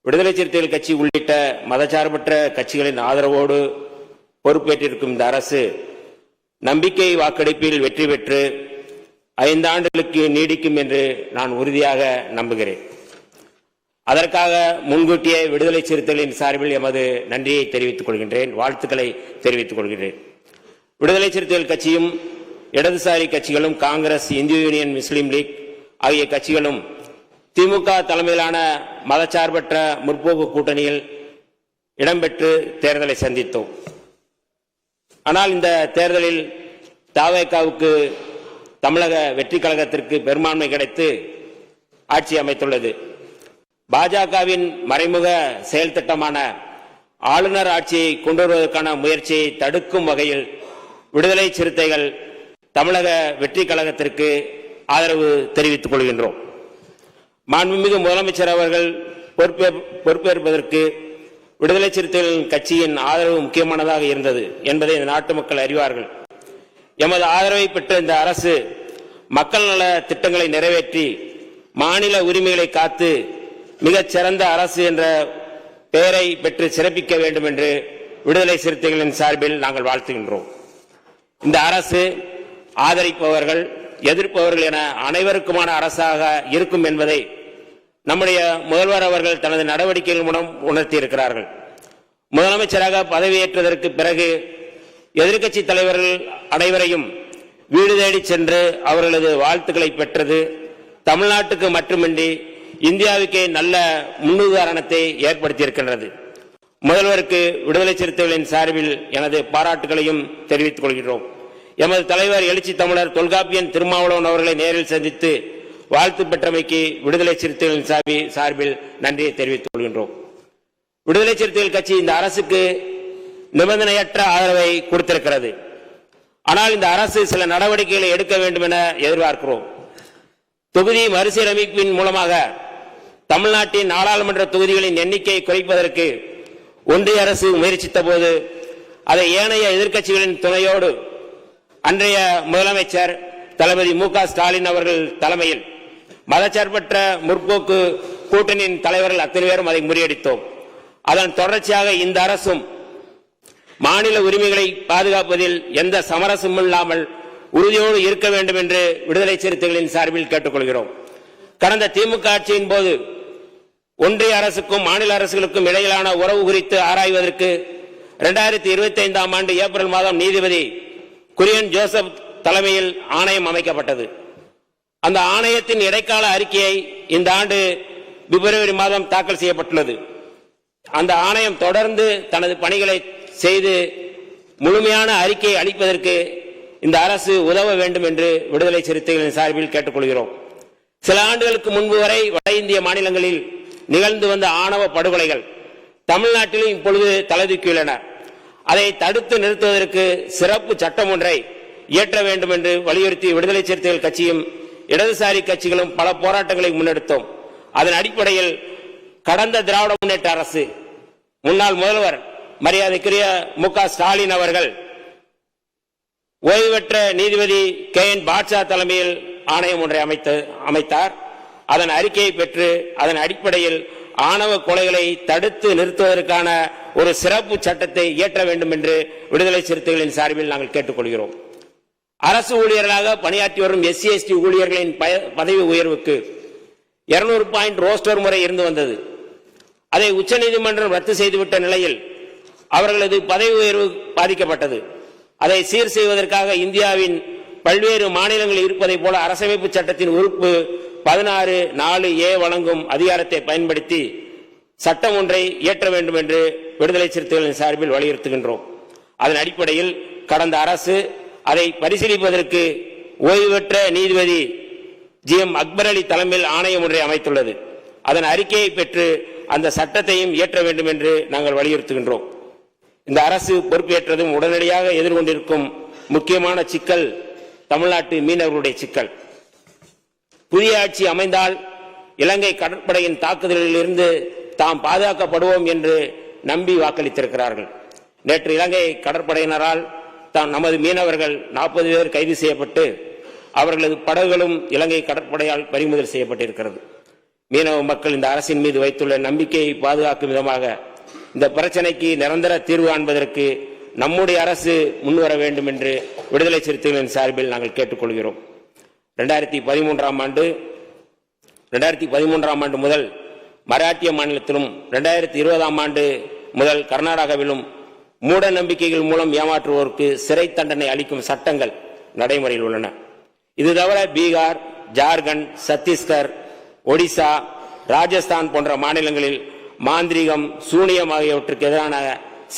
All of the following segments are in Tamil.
விடுதலை சிறுத்தைகள் கட்சி உள்ளிட்ட மதச்சார்பற்ற கட்சிகளின் ஆதரவோடு பொறுப்பேற்றிருக்கும் இந்த அரசு நம்பிக்கை வாக்கெடுப்பில் வெற்றி பெற்று 5 ஆண்டுகளுக்கு நீடிக்கும் என்று நான் உறுதியாக நம்புகிறேன். அதற்காக முன்கூட்டியே விடுதலை சிறுத்தைகளின் சார்பில் எமது நன்றியை தெரிவித்துக் கொள்கின்றேன், வாழ்த்துக்களை தெரிவித்துக் கொள்கின்றேன். விடுதலை சிறுத்தைகள் கட்சியும் இடதுசாரி கட்சிகளும் காங்கிரஸ், இந்திய யூனியன் முஸ்லீம் லீக் ஆகிய கட்சிகளும் திமுக தலைமையிலான மதச்சார்பற்ற முற்போக்கு கூட்டணியில் இடம்பெற்று தேர்தலை சந்தித்தோம். ஆனால் இந்த தேர்தலில் தவேகாவுக்கு தமிழக வெற்றி கழகத்திற்கு பெரும்பான்மை கிடைத்து ஆட்சி அமைத்துள்ளது. பாஜகவின் மறைமுக செயல் திட்டமான ஆளுநர் ஆட்சியை கொண்டு வருவதற்கான முயற்சியை தடுக்கும் வகையில் விடுதலை சிறுத்தைகள் தமிழக வெற்றி கழகத்திற்கு ஆதரவு தெரிவித்துக் கொள்கின்றோம். மாண்புமிகு முதலமைச்சர் அவர்கள் பொறுப்பேற்பதற்கு விடுதலை சிறுத்தைகள் கட்சியின் ஆதரவு முக்கியமானதாக இருந்தது என்பதை இந்த நாட்டு மக்கள் அறிவார்கள். எமது ஆதரவை பெற்ற இந்த அரசு மக்கள் நல திட்டங்களை நிறைவேற்றி மாநில உரிமைகளை காத்து மிகச் சிறந்த அரசு என்ற பெயரை பெற்று சிறப்பிக்க வேண்டும் என்று விடுதலை சிறுத்தைகளின் சார்பில் நாங்கள் வாழ்த்துகின்றோம். இந்த அரசு ஆதரிப்பவர்கள் எதிர்ப்பவர்கள் என அனைவருக்குமான அரசாக இருக்கும் என்பதை நம்முடைய முதல்வர் அவர்கள் தனது நடவடிக்கைகள் மூலம் உணர்த்தியிருக்கிறார்கள். முதலமைச்சராக பதவியேற்றதற்கு பிறகு எதிர்க்கட்சி தலைவர்கள் அனைவரையும் வீடு தேடி சென்று அவர்களது வாழ்த்துக்களை பெற்றது தமிழ்நாட்டுக்கு மட்டுமின்றி இந்தியாவுக்கே நல்ல முன்னுதாரணத்தை ஏற்படுத்தியிருக்கின்றது. முதல்வருக்கு விடுதலை சிறுத்தைகளின் சார்பில் எனது பாராட்டுகளையும் தெரிவித்துக் கொள்கிறோம். எமது தலைவர் எழுச்சி தமிழர் தொல்காப்பியன் திருமாவளவன் அவர்களை நேரில் சந்தித்து வாழ்த்து பெற்றமைக்கு விடுதலை சிறுத்தைகளின் சார்பில் நன்றியை தெரிவித்துக் கொள்கின்றோம். விடுதலை சிறுத்தைகள் கட்சி இந்த அரசுக்கு நிபந்தனையற்ற ஆதரவை கொடுத்திருக்கிறது. ஆனால் இந்த அரசு சில நடவடிக்கைகளை எடுக்க வேண்டும் என எதிர்பார்க்கிறோம். தொகுதி மறுசீரமைப்பின் மூலமாக தமிழ்நாட்டின் நாடாளுமன்ற தொகுதிகளின் எண்ணிக்கையை குறைப்பதற்கு ஒன்றிய அரசு முயற்சித்த போது அதை ஏனைய எதிர்க்கட்சிகளின் துணையோடு அன்றைய முதலமைச்சர் தளபதி மு.க. ஸ்டாலின் அவர்கள் தலைமையில் மதச்சார்பற்ற முற்போக்கு கூட்டணியின் தலைவர்கள் அத்தனை பேரும் அதை முறியடித்தோம். அதன் தொடர்ச்சியாக இந்த அரசும் மாநில உரிமைகளை பாதுகாப்பதில் எந்த சமரசமும் இல்லாமல் உறுதியோடு இருக்க வேண்டும் என்று விடுதலை சிறுத்தைகளின் சார்பில் கேட்டுக்கொள்கிறோம். கடந்த திமுக ஆட்சியின் போது ஒன்றிய அரசுக்கும் மாநில அரசுகளுக்கும் இடையிலான உறவு குறித்து ஆராய்வதற்கு 2025ஆம் ஆண்டு ஏப்ரல் மாதம் நீதிபதி குரியன் ஜோசப் தலைமையில் ஆணையம் அமைக்கப்பட்டது. அந்த ஆணையத்தின் இடைக்கால அறிக்கையை இந்த ஆண்டு பிப்ரவரி மாதம் தாக்கல் செய்யப்பட்டுள்ளது. அந்த ஆணையம் தொடர்ந்து தனது பணிகளை செய்து முழுமையான அறிக்கையை அளிப்பதற்கு இந்த அரசு உதவ வேண்டும் என்று விடுதலை சிறுத்தைகளின் சார்பில் கேட்டுக்கொள்கிறோம். சில ஆண்டுகளுக்கு முன்பு வரை வட இந்திய மாநிலங்களில் நிகழ்ந்து வந்த ஆணவ படுகொலைகள் தமிழ்நாட்டிலும் இப்பொழுது தலைதூக்கியுள்ளன. அதை தடுத்து நிறுத்துவதற்கு சிறப்பு சட்டம் ஒன்றை இயற்ற வேண்டும் என்று வலியுறுத்தி விடுதலை சிறுத்தைகள் கட்சியும் இடதுசாரி கட்சிகளும் பல போராட்டங்களை முன்னெடுத்தோம். அதன் அடிப்படையில் கடந்த திராவிட முன்னேற்ற அரசு முன்னாள் முதல்வர் மரியாதைக்குரிய மு.க. ஸ்டாலின் அவர்கள் ஓய்வு பெற்ற நீதிபதி K.N. பாட்ஷா தலைமையில் ஆணையம் ஒன்றை அமைத்தார். அதன் அறிக்கையை பெற்று அதன் அடிப்படையில் ஆணவ கொலைகளை தடுத்து நிறுத்துவதற்கான ஒரு சிறப்பு சட்டத்தை இயற்ற வேண்டும் என்று விடுதலை சிறுத்தைகளின் சார்பில் நாங்கள் கேட்டுக்கொள்கிறோம். அரசு ஊழியர்களாக பணியாற்றி வரும் SC/ST ஊழியர்களின் பதவி உயர்வுக்கு 200 பாயிண்ட் ரோஸ்டர் முறை இருந்து வந்தது. அதை உச்சநீதிமன்றம் ரத்து செய்துவிட்ட நிலையில் அவர்களது பதவி உயர்வு பாதிக்கப்பட்டது. அதை சீர் செய்வதற்காக இந்தியாவின் பல்வேறு மாநிலங்களில் இருப்பதை போல அரசமைப்பு சட்டத்தின் உறுப்பு 16(4)A வழங்கும் அதிகாரத்தை பயன்படுத்தி சட்டம் ஒன்றை இயற்ற வேண்டும் என்று விடுதலை சிறுத்தைகளின் சார்பில் வலியுறுத்துகின்றோம். அதன் அடிப்படையில் கடந்த அரசு அதை பரிசீலிப்பதற்கு ஓய்வு பெற்ற நீதிபதி G.M. அக்பர் அலி தலைமையில் ஆணையம் ஒன்றை அமைத்துள்ளது. அதன் அறிக்கையை பெற்று அந்த சட்டத்தையும் இயற்ற வேண்டும் என்று நாங்கள் வலியுறுத்துகின்றோம். இந்த அரசு பொறுப்பேற்றதும் உடனடியாக எதிர்கொண்டிருக்கும் முக்கியமான சிக்கல் தமிழ்நாட்டு மீனவர்களுடைய சிக்கல். புதிய ஆட்சி அமைந்தால் இலங்கை கடற்படையின் தாக்குதலில் இருந்து தாம் பாதுகாக்கப்படுவோம் என்று நம்பி வாக்களித்திருக்கிறார்கள். நேற்று இலங்கை கடற்படையினரால் நமது மீனவர்கள் 40 பேர் கைது செய்யப்பட்டு அவர்களது படகுகளும் இலங்கை கடற்படையால் பறிமுதல் செய்யப்பட்டிருக்கிறது. மீனவ மக்கள் இந்த அரசின் மீது வைத்துள்ள நம்பிக்கையை பாதுகாக்கும் விதமாக இந்த பிரச்சனைக்கு நிரந்தர தீர்வு காண்பதற்கு நம்முடைய அரசு முன்வர வேண்டும் என்று விடுதலை சிறுத்தைகளின் சார்பில் நாங்கள் கேட்டுக்கொள்கிறோம். 2013ஆம் ஆண்டு முதல் மராட்டிய மாநிலத்திலும் 2020ஆம் ஆண்டு முதல் கர்நாடகாவிலும் மூட நம்பிக்கைகள் மூலம் ஏமாற்றுவோருக்கு சிறை தண்டனை அளிக்கும் சட்டங்கள் நடைமுறையில் உள்ளன. இது தவிர பீகார், ஜார்க்கண்ட், சத்தீஸ்கர், ஒடிசா, ராஜஸ்தான் போன்ற மாநிலங்களில் மாந்திரீகம், சூனியம் ஆகியவற்றுக்கு எதிரான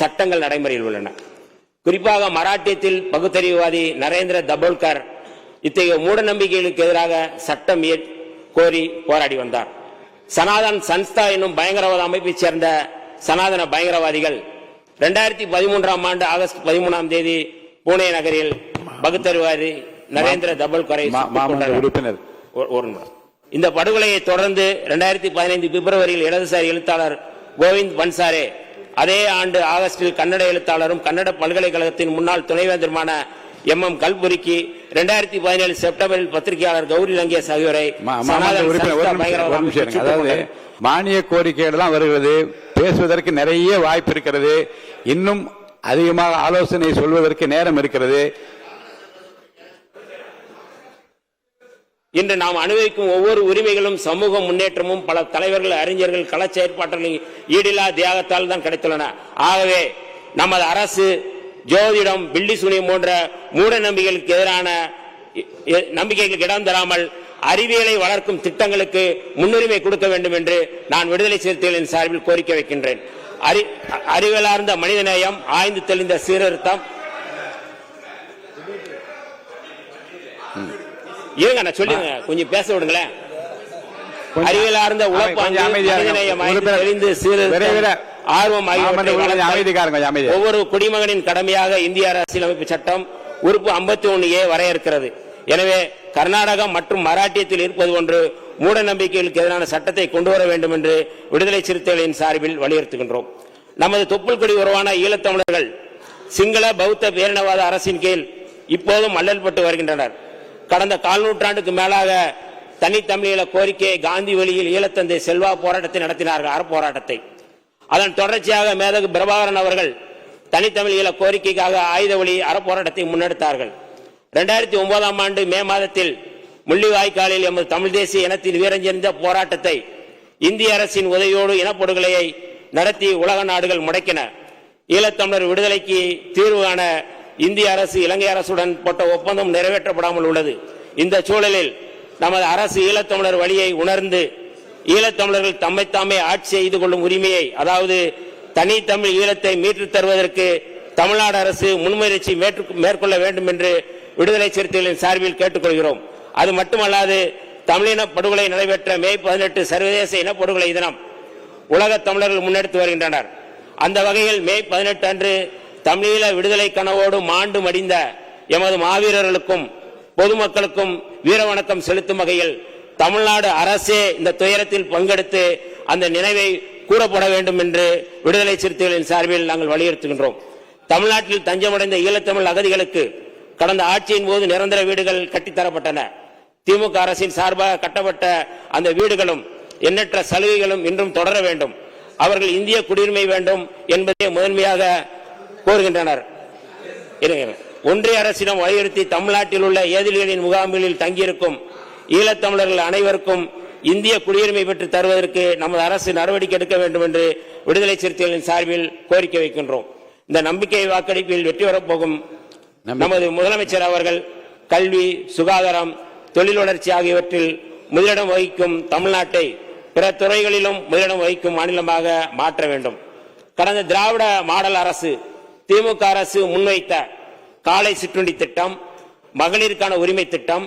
சட்டங்கள் நடைமுறையில் உள்ளன. குறிப்பாக மராட்டியத்தில் பகுத்தறிவுவாதி நரேந்திர தபோல்கர் இத்தகைய மூட நம்பிக்கைகளுக்கு எதிராக சட்டம் கோரி போராடி வந்தார். சனாதன் சன்ஸ்தா என்னும் பயங்கரவாத அமைப்பைச் சேர்ந்த சனாதன பயங்கரவாதிகள் 2013ஆம் ஆண்டு ஆகஸ்ட் 13ஆம் தேதி புனே நகரில் பகுத்தறிவுவாதி நரேந்திர தபோல்கரை உறுப்பினர் இந்த படுகொலையை தொடர்ந்து 2015 பிப்ரவரியில் இடதுசாரி எழுத்தாளர் கோவிந்த் பன்சாரே, அதே ஆண்டு ஆகஸ்டில் கன்னட எழுத்தாளரும் கன்னட பல்கலைக்கழகத்தின் முன்னாள் துணைவேந்தருமான MM கல்புரிக்கு, 2017 செப்டம்பரில் பத்திரிகையாளர் கௌரி லங்கேஷ் ஆகியோரை மானிய கோரிக்கைகள் தான் வருகிறது. பேசுவதற்கு நிறைய வாய்ப்பு இருக்கிறது. இன்னும் அதிகமாக ஆலோசனை சொல்வதற்கு நேரம் இருக்கிறது. இன்று நாம் அனுபவிக்கும் ஒவ்வொரு உரிமைகளும் சமூக முன்னேற்றமும் பல தலைவர்கள், அறிஞர்கள், கள செயற்பாட்டர்களின் ஈடில்லா தியாகத்தால் தான் கிடைத்துள்ளன. ஆகவே நமது அரசு ஜோதிடம், பில்லி சூனியம் போன்ற மூட நம்பிக்கைகளுக்கு எதிரான நம்பிக்கைகளுக்கு இடம் தராமல் அறிவியலை வளர்க்கும் திட்டங்களுக்கு முன்னுரிமை கொடுக்க வேண்டும் என்று நான் விடுதலை சிறுத்தைகளின் சார்பில் கோரிக்கை வைக்கின்றேன். அறிவியலார்ந்த மனிதநேயம், ஆய்ந்து தெளிந்த சீர்திருத்தம். இருங்க, நான் சொல்லுங்க, கொஞ்சம் பேச விடுங்களேன். அறிவியலார்ந்த உழைப்பாங்க, மனிதநேயம், ஆய்ந்து தெளிந்து சீர்திருத்தம், ஆர்வம் ஆகியவற்றை ஒவ்வொரு குடிமகனின் கடமையாக இந்திய அரசியலமைப்பு சட்டம் உறுப்பு 51A வரையறுக்கிறது. எனவே கர்நாடகம் மற்றும் மராட்டியத்தில் இருப்பது போன்று மூட நம்பிக்கைகளுக்கு எதிரான சட்டத்தை கொண்டு வர வேண்டும் என்று விடுதலை சிறுத்தைகளின் சார்பில் வலியுறுத்துகின்றோம். நமது தொப்புள் கொடி உறவான ஈழத்தமிழர்கள் சிங்கள பௌத்த பேரினவாத அரசின் கீழ் இப்போதும் அல்லல்பட்டு வருகின்றனர். கடந்த கால் நூற்றாண்டுக்கு மேலாக தனித்தமிழீழ கோரிக்கையை காந்தி வழியில் ஈழத்தந்தை செல்வா போராட்டத்தை நடத்தினார்கள், அறப்போராட்டத்தை. அதன் தொடர்ச்சியாக மேதகு பிரபாகரன் அவர்கள் தனித்தமிழீழ கோரிக்கைக்காக ஆயுத வழி அறப்போராட்டத்தை முன்னெடுத்தார்கள். 2009ஆம் ஆண்டு மே மாதத்தில் முள்ளிவாய்க்காலில் எமது தமிழ் தேசிய இனத்தின் வீரஞ்செறிந்த போராட்டத்தை இந்திய அரசின் உதவியோடு இனப்படுகொலையை நடத்தி உலக நாடுகள் முடக்கின. ஈழத்தமிழர் விடுதலைக்கு தீர்வு காண இந்திய அரசு இலங்கை அரசுடன் போட்ட ஒப்பந்தம் நிறைவேற்றப்படாமல் உள்ளது. இந்த சூழலில் நமது அரசு ஈழத்தமிழர் வழியை உணர்ந்து ஈழத்தமிழர்கள் தம்மைத்தாமே ஆட்சி செய்து கொள்ளும் உரிமையை, அதாவது தனித்தமிழ் ஈழத்தை மீட்டுத் தருவதற்கு தமிழ்நாடு அரசு முன்முயற்சி மேற்கொள்ள வேண்டும் என்று விடுதலை சிறுத்தைகளின் சார்பில் கேட்டுக்கொள்கிறோம். அது மட்டுமல்லாது தமிழின படுகொலை நடைபெற்ற மே 18 சர்வதேச இனப்படுகொலை தினம் உலக தமிழர்கள் முன்னெடுத்து வருகின்றனர். அந்த வகையில் மே 18 அன்று தமிழீழ விடுதலை கனவோடு மாண்டு மடிந்த எமது மாவீரர்களுக்கும் பொதுமக்களுக்கும் வீரவணக்கம் செலுத்தும் வகையில் தமிழ்நாடு அரசே இந்த துயரத்தில் பங்கெடுத்து அந்த நினைவை கூறப்பட வேண்டும் என்று விடுதலை சிறுத்தைகளின் சார்பில் நாங்கள் வலியுறுத்துகின்றோம். தமிழ்நாட்டில் தஞ்சமடைந்த ஈழத்தமிழ் அகதிகளுக்கு கடந்த ஆட்சியின் போது நிரந்தர வீடுகள் கட்டித்தரப்பட்டன. திமுக அரசின் சார்பாக கட்டப்பட்ட அந்த வீடுகளும் எண்ணற்ற சலுகைகளும் இன்றும் தொடர வேண்டும். அவர்கள் இந்திய குடியுரிமை வேண்டும் என்பதை முதன்மையாக கோருகின்றனர். ஒன்றிய அரசிடம் வலியுறுத்தி தமிழ்நாட்டில் உள்ள ஏதிலிகளின் முகாம்களில் தங்கியிருக்கும் ஈழத்தமிழர்கள் அனைவருக்கும் இந்திய குடியுரிமை பெற்று தருவதற்கு நமது அரசு நடவடிக்கை எடுக்க வேண்டும் என்று விடுதலை சிறுத்தைகளின் சார்பில் கோரிக்கை வைக்கின்றோம். இந்த நம்பிக்கை வாக்கெடுப்பில் வெற்றி பெறப்போகும் நமது முதலமைச்சர் அவர்கள் கல்வி, சுகாதாரம், தொழில் வளர்ச்சி ஆகியவற்றில் முதலிடம் வகிக்கும் தமிழ்நாட்டை பிற துறைகளிலும் முதலிடம் வகிக்கும் மாநிலமாக மாற்ற வேண்டும். கடந்த திராவிட மாடல் அரசு திமுக அரசு முன்வைத்த காலை சிற்றுண்டி திட்டம், மகளிருக்கான உரிமை திட்டம்,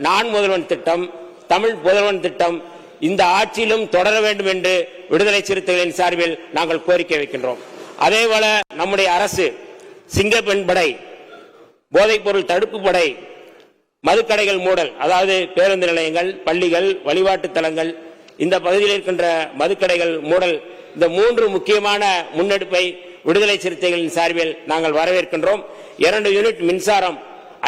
நான் முதல்வன் திட்டம், தமிழ் புதல்வன் திட்டம் இந்த ஆட்சியிலும் தொடர வேண்டும் என்று விடுதலை சிறுத்தைகளின் சார்பில் நாங்கள் கோரிக்கை வைக்கின்றோம். அதேபோல நம்முடைய அரசு சிங்கப்பெண் படை, போதைப் பொருள் தடுப்பு படை, மதுக்கடைகள் மூடல், அதாவது பேருந்து நிலையங்கள், பள்ளிகள், வழிபாட்டு தலங்கள், இந்த பகுதியில் இருக்கின்ற மதுக்கடைகள் மூடல், இந்த 3 முக்கியமான முன்னெடுப்பை விடுதலை சிறுத்தைகளின் சார்பில் நாங்கள் வரவேற்கின்றோம். 2 யூனிட் மின்சாரம்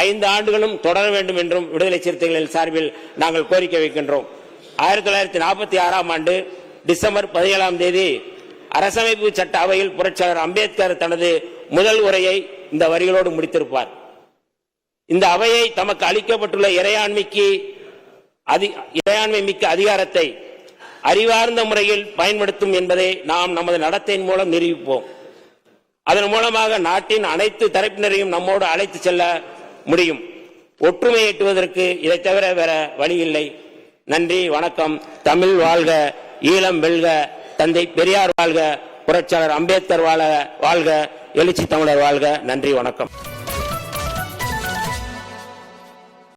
5 ஆண்டுகளும் தொடர வேண்டும் என்றும் விடுதலை சிறுத்தைகளின் சார்பில் நாங்கள் கோரிக்கை வைக்கின்றோம். 1946ஆம் ஆண்டு டிசம்பர் 17ஆம் தேதி அரசமைப்பு சட்ட அவையில் புரட்சியாளர் அம்பேத்கர் தனது முதல் உரையை இந்த வரிகளோடு முடித்திருப்பார். இந்த அவையை தமக்கு அளிக்கப்பட்டுள்ள இறையாண்மை மிக்க அதிகாரத்தை அறிவார்ந்த முறையில் பயன்படுத்தும் என்பதை நாம் நமது நடத்தையின் மூலம் நிரூபிப்போம். அதன் மூலமாக நாட்டின் அனைத்து தரப்பினரையும் நம்மோடு அழைத்து செல்ல முடியும். ஒற்றுமை எட்டுவதற்கு இதை தவிர வேற வழி இல்லை. நன்றி, வணக்கம். தமிழ் வாழ்க, ஈழம் வெல்க, தந்தை பெரியார் வாழ்க, புரட்சியாளர் அம்பேத்கர் வாழ்க, எழுச்சி தமிழர் வாழ்க. நன்றி, வணக்கம்.